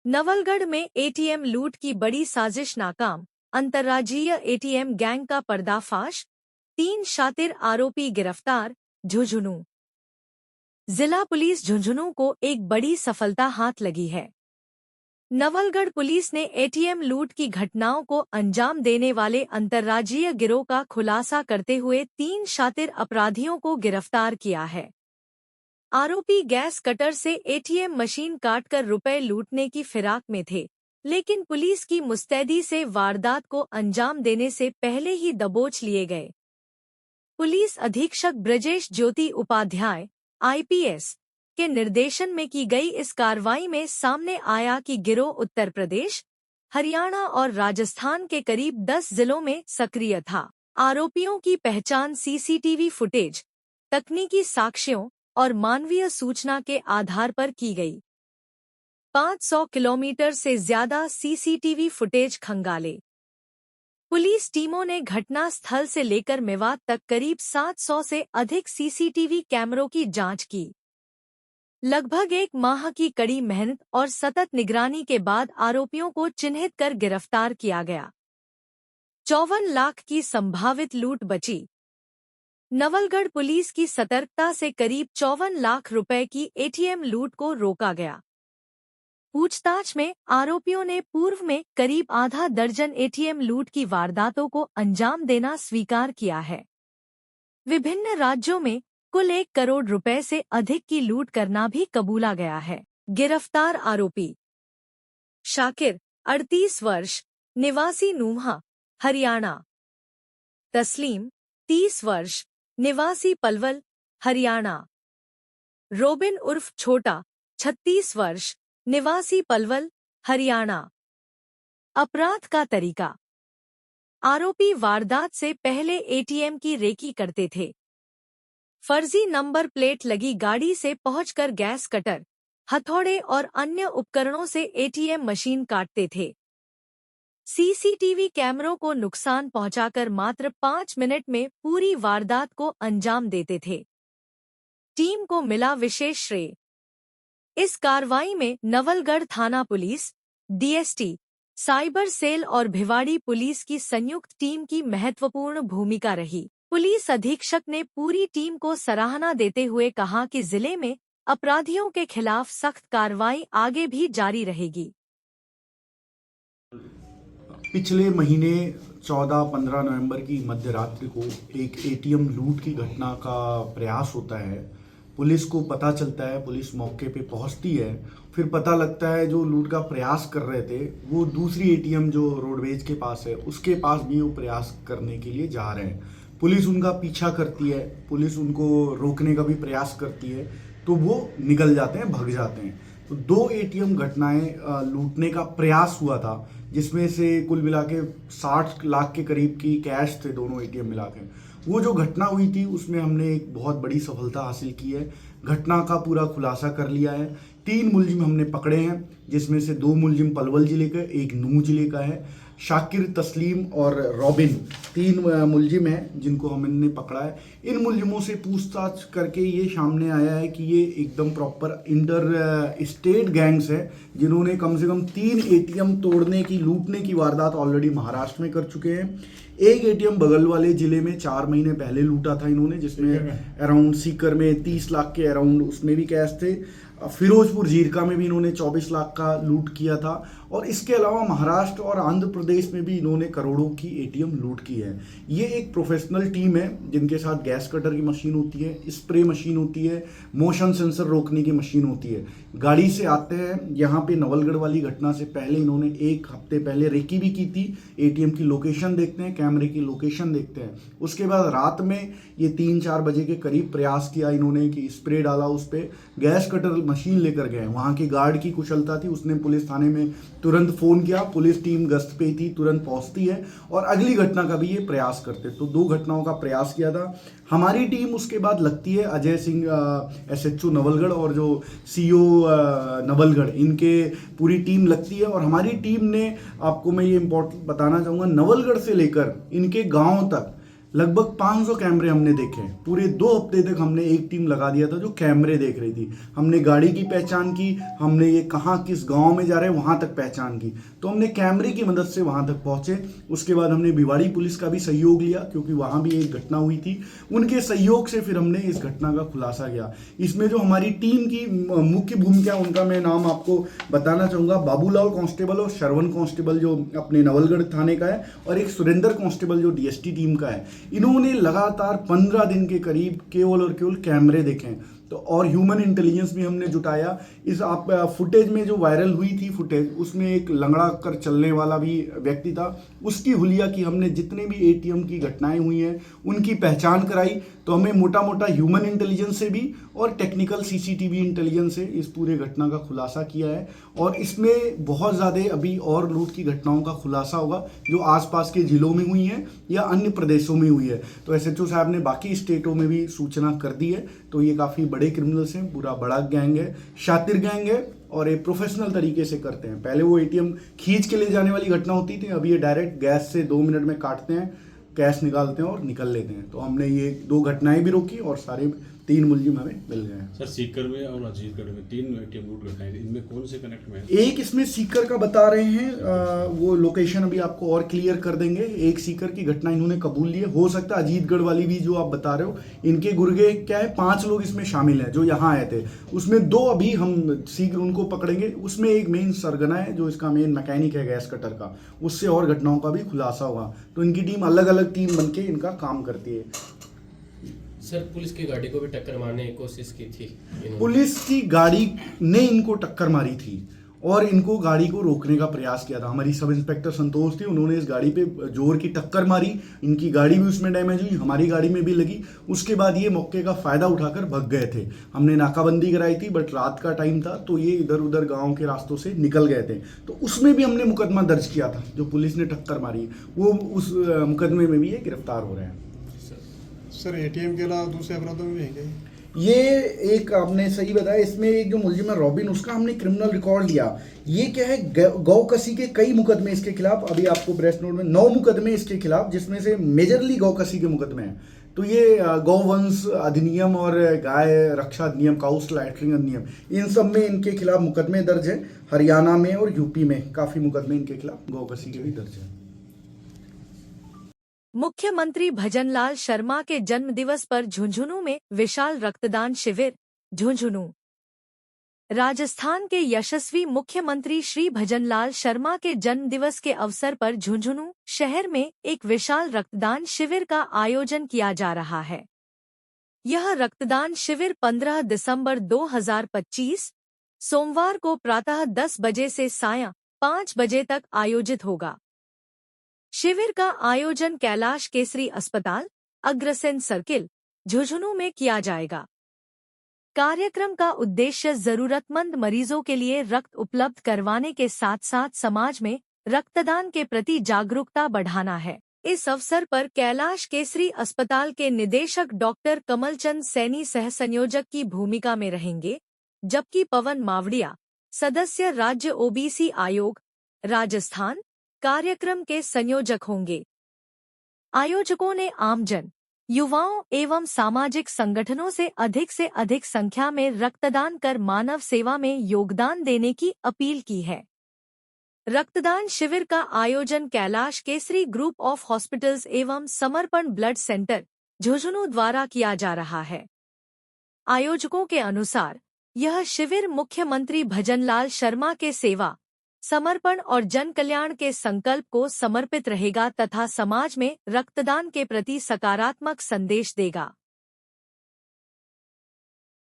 नवलगढ़ में एटीएम लूट की बड़ी साजिश नाकाम, अंतर्राज्यीय एटीएम गैंग का पर्दाफाश, 3 शातिर आरोपी गिरफ्तार। झुंझुनू जिला पुलिस झुंझुनू को एक बड़ी सफलता हाथ लगी है। नवलगढ़ पुलिस ने एटीएम लूट की घटनाओं को अंजाम देने वाले अंतर्राज्यीय गिरोह का खुलासा करते हुए 3 शातिर अपराधियों को गिरफ्तार किया है। आरोपी गैस कटर से एटीएम मशीन काटकर रुपए लूटने की फिराक में थे, लेकिन पुलिस की मुस्तैदी से वारदात को अंजाम देने से पहले ही दबोच लिए गए। पुलिस अधीक्षक ब्रजेश ज्योति उपाध्याय, आईपीएस, के निर्देशन में की गई इस कार्रवाई में सामने आया कि गिरोह उत्तर प्रदेश, हरियाणा और राजस्थान के करीब 10 जिलों में सक्रिय था। आरोपियों की पहचान सीसीटीवी फुटेज, तकनीकी साक्ष्यों और मानवीय सूचना के आधार पर की गई। 500 किलोमीटर से ज्यादा सीसीटीवी फुटेज खंगाले। पुलिस टीमों ने घटना स्थल से लेकर मेवात तक करीब 700 से अधिक सीसीटीवी कैमरों की जांच की। लगभग 1 माह की कड़ी मेहनत और सतत निगरानी के बाद आरोपियों को चिन्हित कर गिरफ्तार किया गया। 54 लाख की संभावित लूट बची। नवलगढ़ पुलिस की सतर्कता से करीब 54 लाख रुपए की एटीएम लूट को रोका गया। पूछताछ में आरोपियों ने पूर्व में करीब आधा दर्जन एटीएम लूट की वारदातों को अंजाम देना स्वीकार किया है। विभिन्न राज्यों में कुल 1 करोड़ रुपए से अधिक की लूट करना भी कबूला गया है। गिरफ्तार आरोपी शाकिर, 38 वर्ष, निवासी नूंहा, हरियाणा। तस्लीम, 30 वर्ष, निवासी पलवल, हरियाणा। रोबिन उर्फ छोटा, 36 वर्ष, निवासी पलवल, हरियाणा। अपराध का तरीका: आरोपी वारदात से पहले एटीएम की रेकी करते थे। फर्जी नंबर प्लेट लगी गाड़ी से पहुंचकर गैस कटर, हथौड़े और अन्य उपकरणों से एटीएम मशीन काटते थे। सीसीटीवी कैमरों को नुकसान पहुंचाकर मात्र 5 मिनट में पूरी वारदात को अंजाम देते थे। टीम को मिला विशेष श्रेय। इस कार्रवाई में नवलगढ़ थाना पुलिस, डीएसटी, साइबर सेल और भिवाड़ी पुलिस की संयुक्त टीम की महत्वपूर्ण भूमिका रही। पुलिस अधीक्षक ने पूरी टीम को सराहना देते हुए कहा कि जिले में अपराधियों के खिलाफ सख्त कार्रवाई आगे भी जारी रहेगी। पिछले महीने 14-15 नवंबर की मध्य रात्रि को एक एटीएम लूट की घटना का प्रयास होता है। पुलिस को पता चलता है, पुलिस मौके पे पहुंचती है, फिर पता लगता है जो लूट का प्रयास कर रहे थे वो दूसरी एटीएम जो रोडवेज के पास है उसके पास भी वो प्रयास करने के लिए जा रहे हैं। पुलिस उनका पीछा करती है, पुलिस उनको रोकने का भी प्रयास करती है, तो वो निकल जाते हैं, भाग जाते हैं। तो 2 एटीएम घटनाएं लूटने का प्रयास हुआ था, जिसमें से कुल मिला के 60 लाख के करीब की कैश थे दोनों एटीएम मिला के। वो जो घटना हुई थी उसमें हमने एक बहुत बड़ी सफलता हासिल की है। घटना का पूरा खुलासा कर लिया है। 3 मुलजिम हमने पकड़े हैं, जिसमें से 2 मुलजिम पलवल जिले का, एक नूंह जिले का है। शाकिर, तस्लीम और रॉबिन 3 मुलजिम हैं जिनको हमने पकड़ा है। इन मुलजिमों से पूछताछ करके ये सामने आया है कि ये एकदम प्रॉपर इंटर स्टेट गैंग्स है, जिन्होंने कम से कम 3 एटीएम तोड़ने की, लूटने की वारदात ऑलरेडी महाराष्ट्र में कर चुके हैं। एक एटीएम बगल वाले जिले में 4 महीने पहले लूटा था इन्होंने, जिसमें अराउंड सीकर में 30 लाख के अराउंड उसमें भी कैश थे। फिरोजपुर जीरका में भी इन्होंने 24 लाख का लूट किया था। और इसके अलावा महाराष्ट्र और आंध्र प्रदेश में भी इन्होंने करोड़ों की एटीएम लूट की है। ये एक प्रोफेशनल टीम है जिनके साथ गैस कटर की मशीन होती है, स्प्रे मशीन होती है, मोशन सेंसर रोकने की मशीन होती है। गाड़ी से आते हैं यहाँ पे। नवलगढ़ वाली घटना से पहले इन्होंने 1 हफ्ते पहले रेकी भी की थी। एटीएम की लोकेशन देखते हैं, कैमरे की लोकेशन देखते हैं। उसके बाद रात में ये 3-4 बजे के करीब प्रयास किया इन्होंने कि स्प्रे डाला उस पर, गैस कटर मशीन लेकर गए। वहाँ की गार्ड की कुशलता थी, उसने पुलिस थाने में तुरंत फोन किया, पुलिस टीम गश्त पे थी, तुरंत पहुंचती है और अगली घटना का भी ये प्रयास करते। तो 2 घटनाओं का प्रयास किया था हमारी टीम। उसके बाद लगती है अजय सिंह एसएचओ नवलगढ़ और जो सीओ नवलगढ़, इनके पूरी टीम लगती है। और हमारी टीम ने, आपको मैं ये इम्पोर्टेंट बताना चाहूँगा, नवलगढ़ से लेकर इनके गाँव तक लगभग 500 कैमरे हमने देखे। पूरे 2 हफ्ते तक हमने एक टीम लगा दिया था जो कैमरे देख रही थी। हमने गाड़ी की पहचान की, हमने ये कहाँ किस गांव में जा रहे हैं वहां तक पहचान की। तो हमने कैमरे की मदद से वहां तक पहुंचे। उसके बाद हमने भिवाड़ी पुलिस का भी सहयोग लिया क्योंकि वहां भी एक घटना हुई थी। उनके सहयोग से फिर हमने इस घटना का खुलासा किया। इसमें जो हमारी टीम की मुख्य भूमिका, उनका मैं नाम आपको बताना चाहूंगा। बाबूलाल कांस्टेबल और श्रवण कांस्टेबल जो अपने नवलगढ़ थाने का है, और एक सुरेंद्र कांस्टेबल जो डीएसटी टीम का है। इन्होंने लगातार 15 दिन के करीब केवल और केवल कैमरे देखे हैं। तो और ह्यूमन इंटेलिजेंस भी हमने जुटाया। इस आप फुटेज में जो वायरल हुई थी फुटेज, उसमें एक लंगड़ा कर चलने वाला भी व्यक्ति था। उसकी हुलिया की हमने जितने भी एटीएम की घटनाएं हुई हैं उनकी पहचान कराई। तो हमें मोटा मोटा ह्यूमन इंटेलिजेंस से भी और टेक्निकल सीसीटीवी इंटेलिजेंस से इस पूरे घटना का खुलासा किया है। और इसमें बहुत ज़्यादा अभी और लूट की घटनाओं का खुलासा होगा जो आसपास के जिलों में हुई हैं या अन्य प्रदेशों में हुई है। तो एसएचओ साहब ने बाकी स्टेटों में भी सूचना कर दी है। तो ये काफ़ी बड़े क्रिमिनल्स हैं, पूरा बड़ा गैंग है, शातिर गैंग है, और ये प्रोफेशनल तरीके से करते हैं। पहले वो एटीएम खींच के ले जाने वाली घटना होती थी, अभी ये डायरेक्ट गैस से 2 मिनट में काटते हैं, कैश निकालते हैं और निकल लेते हैं। तो हमने ये 2 घटनाएं भी रोकी और सारे 3 मुलजिम हमें मिल गए हैं। सर, सीकर में और अजीतगढ़ में 3 एटीएम लूट घटनाएं, इनमें कौन से कनेक्ट में है? एक इसमें सीकर का बता रहे हैं, वो लोकेशन अभी आपको और क्लियर कर देंगे। एक सीकर की घटना इन्होंने कबूल ली है। हो सकता है अजीतगढ़ वाली भी जो आप बता रहे हो, इनके गुर्गे क्या है, 5 लोग इसमें शामिल हैं जो यहाँ आए थे। उसमें 2 अभी हम शीघ्र उनको पकड़ेंगे। उसमें एक मेन सरगना है जो इसका मेन मैकेनिक है गैस कटर का, उससे और घटनाओं का भी खुलासा होगा। तो इनकी टीम अलग अलग टीम बन के इनका काम करती है। सर, पुलिस की गाड़ी को भी टक्कर मारने की कोशिश की थी पुलिस की गाड़ी ने इनको टक्कर मारी थी और इनको गाड़ी को रोकने का प्रयास किया था। हमारी सब इंस्पेक्टर संतोष थी, उन्होंने इस गाड़ी पे जोर की टक्कर मारी। इनकी गाड़ी भी उसमें डैमेज हुई, हमारी गाड़ी में भी लगी। उसके बाद ये मौके का फायदा उठाकर भग गए थे। हमने नाकाबंदी कराई थी बट रात का टाइम था तो ये इधर उधर गाँव के रास्तों से निकल गए थे। तो उसमें भी हमने मुकदमा दर्ज किया था। जो पुलिस ने टक्कर मारी वो उस मुकदमे में भी ये गिरफ्तार हो रहे हैं। सर, एटीएम के अलावा दूसरे अपराधों में भी है क्या? ये एक आपने सही बताया, इसमें एक जो मुलजिम है रॉबिन, उसका हमने क्रिमिनल रिकॉर्ड लिया। ये क्या है, गौ कसी के कई मुकदमे इसके खिलाफ, अभी आपको प्रेस नोट में 9 मुकदमे इसके खिलाफ, जिसमें से मेजरली गौ कसी के मुकदमे हैं। तो ये गौवंश अधिनियम और गाय रक्षा अधिनियम, काउ स्लॉटरिंग अधिनियम, इन सब में इनके खिलाफ मुकदमे दर्ज है। हरियाणा में और यूपी में काफी मुकदमे इनके खिलाफ गौ कसी के भी दर्ज है। मुख्यमंत्री भजनलाल शर्मा के जन्मदिवस पर झुंझुनू में विशाल रक्तदान शिविर। झुंझुनू राजस्थान के यशस्वी मुख्यमंत्री श्री भजनलाल शर्मा के जन्मदिवस के अवसर पर झुंझुनू शहर में एक विशाल रक्तदान शिविर का आयोजन किया जा रहा है। यह रक्तदान शिविर 15 दिसंबर 2025 सोमवार को प्रातः 10 बजे से सायं 5 बजे तक आयोजित होगा। शिविर का आयोजन कैलाश केसरी अस्पताल, अग्रसेन सर्किल, झुंझुनू में किया जाएगा। कार्यक्रम का उद्देश्य जरूरतमंद मरीजों के लिए रक्त उपलब्ध करवाने के साथ साथ समाज में रक्तदान के प्रति जागरूकता बढ़ाना है। इस अवसर पर कैलाश केसरी अस्पताल के निदेशक डॉक्टर कमलचंद सैनी सह संयोजक की भूमिका में रहेंगे, जबकि पवन मावड़िया, सदस्य राज्य ओबीसी आयोग, राजस्थान, कार्यक्रम के संयोजक होंगे। आयोजकों ने आमजन, युवाओं एवं सामाजिक संगठनों से अधिक संख्या में रक्तदान कर मानव सेवा में योगदान देने की अपील की है। रक्तदान शिविर का आयोजन Kailash Kesari group of hospitals एवं समर्पण ब्लड सेंटर झुंझुनू द्वारा किया जा रहा है। आयोजकों के अनुसार यह शिविर मुख्यमंत्री भजनलाल शर्मा के सेवा, समर्पण और जन कल्याण के संकल्प को समर्पित रहेगा तथा समाज में रक्तदान के प्रति सकारात्मक संदेश देगा।